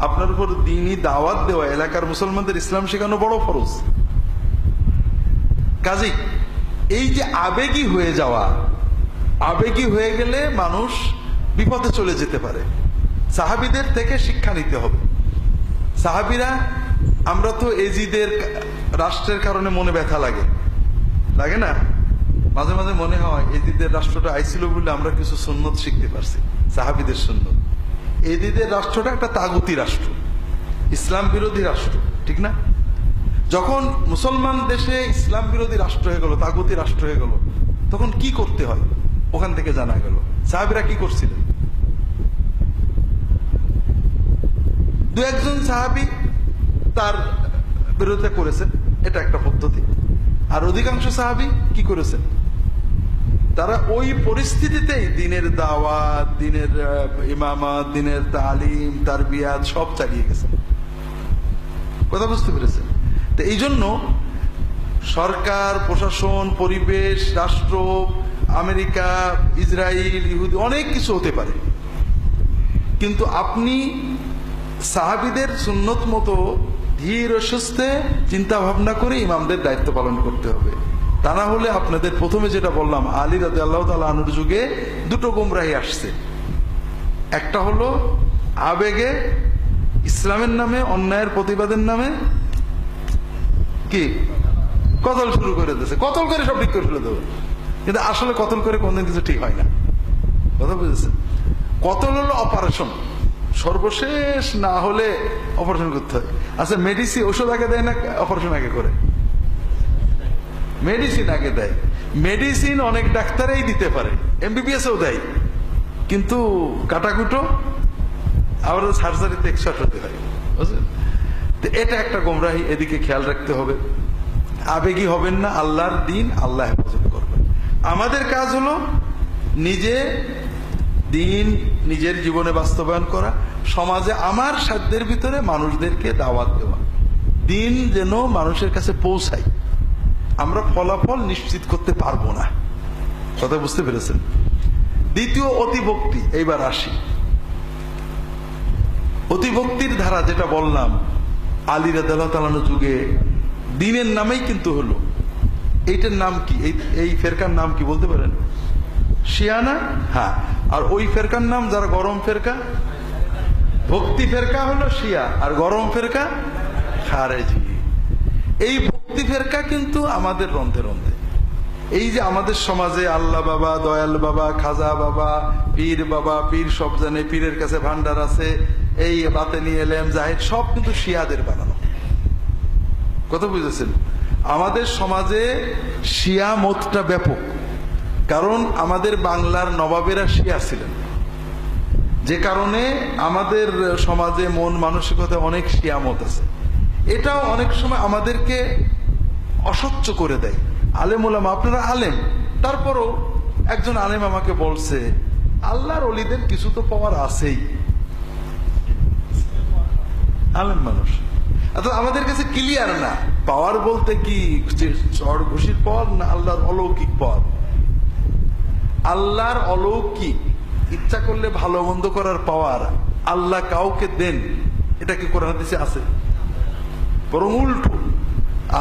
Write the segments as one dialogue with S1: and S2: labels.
S1: আপনার উপর দ্বীনি দাওয়াত দেওয়া, এলাকার মুসলমানদের ইসলাম শেখানো বড় ফরজ। কাজেই এই যে আবেগী হয়ে যাওয়া, আবেগী হয়ে গেলে মানুষ বিপদে চলে যেতে পারে। সাহাবীদের থেকে শিক্ষা নিতে হবে। সাহাবীরা, আমরা তো এজিদের রাষ্ট্রের কারণে মনে ব্যথা লাগে, লাগে না? মাঝে মাঝে মনে হয় এজিদের রাষ্ট্রটা আইছিল বলে আমরা কিছু সুন্নত শিখতে পারছি, সাহাবীদের সুন্নত। এজিদের রাষ্ট্রটা একটা তাগুতি রাষ্ট্র, ইসলাম বিরোধী রাষ্ট্র, ঠিক না? যখন মুসলমান দেশে ইসলাম বিরোধী রাষ্ট্র হয়ে গেল, তাগুতি রাষ্ট্র হয়ে গেল, তখন কি করতে হয় ওখান থেকে জানা গেল। সাহাবীরা কি করছিলেন? দু একজন সাহাবী তার বিরোধিতা করেছেন, এটা একটা পদ্ধতি। আর অধিকাংশ সাহাবী কি করেছেন? তারা ওই পরিস্থিতিতেই দিনের দাওয়াত, দিনের ইমামাত, দিনের তালিম, তারবিয়াত সব চালিয়ে গেছেন। কথা বুঝতে পেরেছেন? তো এই জন্য সরকার, প্রশাসন, পরিবেশ, রাষ্ট্র, আমেরিকা, ইসরায়েল, ইহুদি, অনেক কিছু হতে পারে, কিন্তু আপনি সাহাবীদের সুন্নত মতো ধীর ও সুস্থে চিন্তা ভাবনা করে ইমামদের দায়িত্ব পালন করতে হবে। তা না হলে আপনাদের প্রথমে যেটা বললাম, আলী রাদিয়াল্লাহু তাআলা আনহুর যুগে দুটো গোমরাহি আসছে। একটা হলো আবেগে ইসলামের নামে, অন্যায়ের প্রতিবাদের নামে কি কতল শুরু করে দিয়েছে, কতল করে সব ঠিক করে ফেলে দেবে। কিন্তু আসলে কতল করে কোনদিন কিছু ঠিক হয় না। কথা বুঝেছেন? কতল হলো অপারেশন, সর্বশেষ না হলে অপারেশন করতে হয়। আচ্ছা, মেডিসিন ওষুধ আগে দেয় না অপারেশন আগে করে? মেডিসিন আগে দেয়। মেডিসিন অনেক ডাক্তারই দিতে পারে, এমবিবিএসও দেয়, কিন্তু কাটাকুটো আবার সার্জারিতে এক্সপার্ট হতে হয়, বুঝলেন? তো এটা একটা গোমরাহি, এদিকে খেয়াল রাখতে হবে। আবেগী হবেন না, আল্লাহর দিন আল্লাহ হেফাজত করবেন। আমাদের কাজ হলো নিজে দিন নিজের জীবনে বাস্তবায়ন করা, সমাজে আমার সাধ্যের ভিতরে মানুষদেরকে দাওয়াত দেওয়া, দিন যেন মানুষের কাছে পৌঁছায়। আমরা ফলাফল নিশ্চিত করতে পারবো না, কথা বুঝতে পেরেছেন? দ্বিতীয়, অতিভক্তি। এইবার আসি অতিভক্তির ধারা, যেটা বললাম আলী রাদিয়াল্লাহু তাআলার যুগে দিনের নামেই কিন্তু হলো। এইটার নাম কি? এই ফেরকার নাম কি বলতে পারেন? শিয়া না? হ্যাঁ। আর ওই ফেরকার নাম, যারা গরম ফেরকা, ভক্তি ফেরকা হলো শিয়া, আর গরম ফেরকা খারেজি। এই ভক্তি ফেরকা কিন্তু আমাদের রন্ধে রন্ধে। এই যে আমাদের সমাজে আল্লাহ বাবা, দয়াল বাবা, খাজা বাবা, পীর বাবা, পীর সব জানে, পীরের কাছে ভান্ডার আছে, এই বাতেনি এলেম জাহিদ সব কিন্তু শিয়াদের বানানো। কথা বুঝেছেন? আমাদের সমাজে শিয়া মতটা ব্যাপক, কারণ আমাদের বাংলার নবাবেরা শিয়া ছিলেন, যে কারণে আমাদের সমাজে মন মানসিকতা অনেক শিয়া মত আছে। এটাও অনেক সময় আমাদেরকে অসহ্য করে দেয়। আলেম ওলামা, আপনারা আলেম, তারপরও একজন আলেম আমাকে বলছে, আল্লাহর ওলিদের কিছু তো পাওয়ার আছেই, আলেম মানুষ। অর্থাৎ আমাদের কাছে ক্লিয়ার না, পাওয়ার বলতে কি চড় ঘুষির পাওয়ার না আল্লাহর অলৌকিক পাওয়ার? আল্লাহর অলৌকিক ইচ্ছা করলে ভালো মন্দ করার পাওয়ার আল্লাহ কাউকে দেন, এটা কি কোরআন হাদিসে আছে? বরং উল্টো,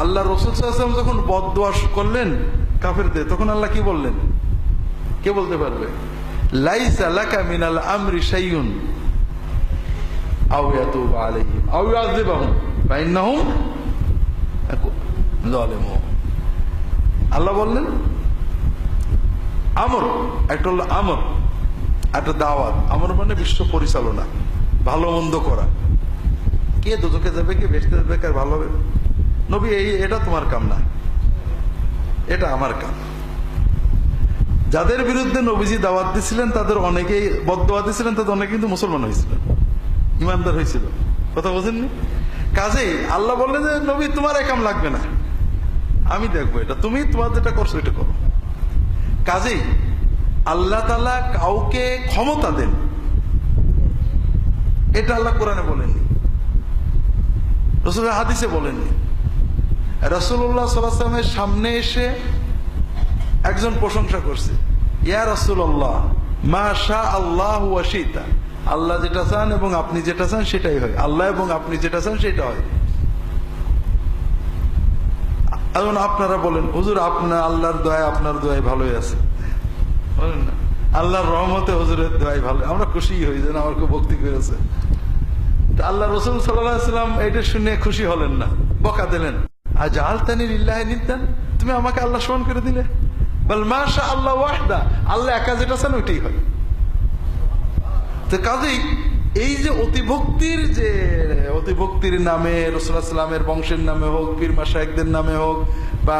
S1: আল্লাহ রাসূল সাল্লাল্লাহু আলাইহি ওয়াসাল্লাম যখন বদদোয়া করলেন কাফেরদের, তখন আল্লাহ কি বললেন? কে বলতে পারবে? লাইসা লাকা মিনাল আমরি শাইউন আও ইয়াতুব আলাইহিম আও ইউআযিবহুম ফাইন্নাহুম যালিমুন। আল্লাহ বললেন আমর, একটা হলো আমর, একটা দাওয়াত। আমর মানে বিশ্ব পরিচালনা, ভালো মন্দ করা। কে দোজখে যাবে, কে বেহেশতে যাবে, কার ভালো হবে? নবী, এটা তোমার কাম না, এটা আমার কাম। যাদের বিরুদ্ধে নবীজি দাওয়াত দিছিলেন তাদের অনেকেই বদদোয়া দিছিলেন, তাদের অনেকে কিন্তু মুসলমান হয়েছিলেন, ইমানদার হয়েছিল। কথা বোঝেননি? কাজেই আল্লাহ বললেন যে নবী, তোমার এই কাম লাগবে না, আমি দেখবো, এটা তুমি তোমার যেটা করছো এটা করো। কাজেই আল্লাহ তাআলা কাউকে ক্ষমতা দেন, এটা আল্লাহ কোরআনে বলেননি, রাসূলের হাদিসে বলেননি। রাসূলুল্লাহ সাল্লাল্লাহু আলাইহি ওয়াসাল্লামের সামনে এসে একজন প্রশংসা করছে, ইয়া রাসূলুল্লাহ মা শা আল্লাহু ওয়া শিতা, আল্লাহ যেটা চান এবং আপনি যেটা চান সেটাই হয়, আল্লাহ এবং আপনি যেটা চান সেটা হয়। এখন আপনারা বলেন হুজুর আপনার আল্লাহর দোয়ায় আপনার দোয়ায় ভালোই আছে, বলেন না আল্লাহর রহমতে হুজুরের দোয়ায় ভালো, আমরা খুশি হই যেন আমার খুব ভক্তি করেছে। আল্লাহ রসুল সাল্লাম এটা শুনে খুশি হলেন না, বকা দিলেন, আজ আলতানি লিল্লাহি নিদ্দান, তুমি আমাকে আল্লাহ সমান করে দিলে। বল মাশা আল্লাহ ওয়াহদা, আল্লাহ একা যেটা চান ওইটাই হয়। তো কাজেই এই যে অতিভক্তির নামে রাসূলুল্লাহ সাল্লামের বংশের নামে হোক, পীর মাশায়েখদের নামে হোক, বা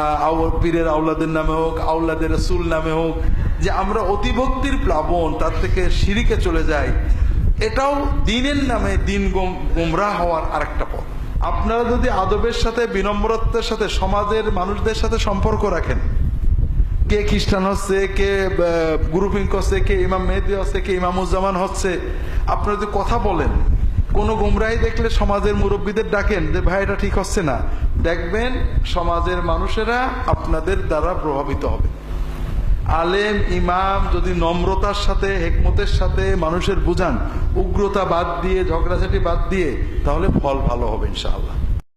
S1: পীরের আওলাদের নামে হোক, আওলাদের রাসূল নামে হোক, যে আমরা অতিভক্তির প্লাবন তার থেকে শিরিকে চলে যাই, এটাও দিনের নামে দিন গোমরাহ হওয়ার আরেকটা পথ। আপনারা যদি আদবের সাথে বিনম্রতার সাথে সমাজের মানুষদের সাথে সম্পর্ক রাখেন, কে খ্রিস্টান হচ্ছে, কে গ্রুপিং করছে, কে ইমাম মেহেদী হচ্ছে, কে ইমামুজ্জামান হচ্ছে, আপনারা যদি কথা বলেন, কোনো গুমরাহি দেখলে সমাজের মুরব্বীদের ডাকেন যে ভাই এটা ঠিক হচ্ছে না, দেখবেন সমাজের মানুষেরা আপনাদের দ্বারা প্রভাবিত হবে। আলেম ইমাম যদি নম্রতার সাথে হিকমতের সাথে মানুষের বুঝান, উগ্রতা বাদ দিয়ে ঝগড়াঝাটি বাদ দিয়ে, তাহলে ফল ভালো হবে ইনশাআল্লাহ।